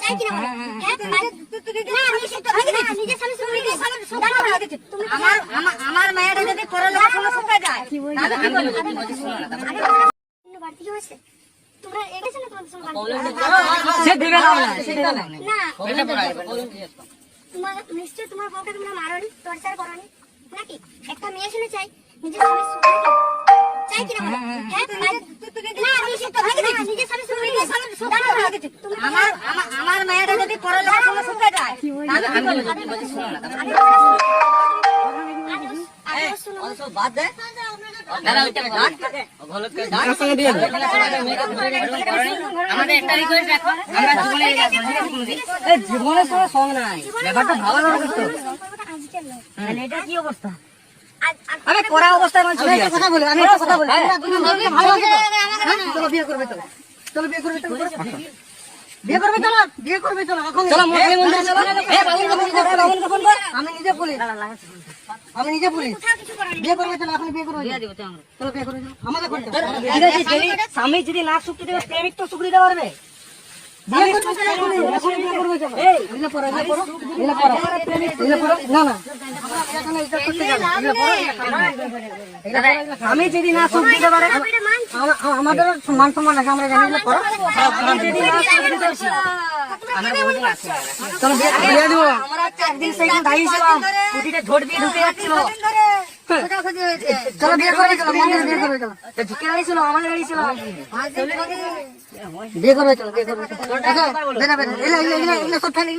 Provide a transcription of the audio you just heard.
চাই কিনা বলো? আমার মেয়েটা যদি পরের লোকের সঙ্গে সুখে যায় বাড়তি কি হয়েছে? তোমরা এগেছো না তোমাদের সঙ্গে সে দিবে না না তোমার নিশ্চয় তোমার বউকে তোমরা মারোনি, টর্চার করোনি নাকি? একটা মেয়ে শুনে চাই নিজের স্বামী সুখে থাকুক। চাই কিনা বলো? আমার মেয়েটা যদি পরের লোকের সঙ্গে সুখে যায় বাদ দে জীবনের সঙ্গে সঙ্গ নাই ব্যাপারটা ভালো এটা কি অবস্থা? আরে করা অবস্থায় আমার ছবি আছে কথা বলি আমি একটা কথা বলি চলো বিয়ে করবে চলো চলো বিয়ে করবে চলো বিয়ে করবে চলো বিয়ে করবে চলো এখন চলো মন্দিরে চলো এ বাবুকে ফোন কর আমি নিজে বলি বিয়ে করবে চলো এখন বিয়ে করবে দিয়ে দিব চলো বিয়ে করবে চলো আমাদের করতে স্বামী যদি না সুখ দেবে প্রেমিক তো সুখ দিতে পারবে বিয়ে করবে চলো এখন বিয়ে করবে চলো এই এগুলো পড়ো না না এখানে এটা করতে যাবে এগুলো পড়ো আমি যদি না সুখ দিতে পারে আমাদের সম্মান সম্মান আছে আমরা জানি এগুলো পড়ো চলো বিয়ে দিব আমরা একদিন সেইখানে দাঁড়িয়েছিলাম কুটিতে ঝোট দিয়ে ঢুকে যাচ্ছিল চলো বিয়ে করবে চলো মন্দিরে বিয়ে করবে চলো ঢুকে দাঁড়িয়েছিল আমাদের দাঁড়িয়েছিল বিয়ে করবে চলো বিয়ে করবে চলো বেটা বেটা এগুলো সব ফেলে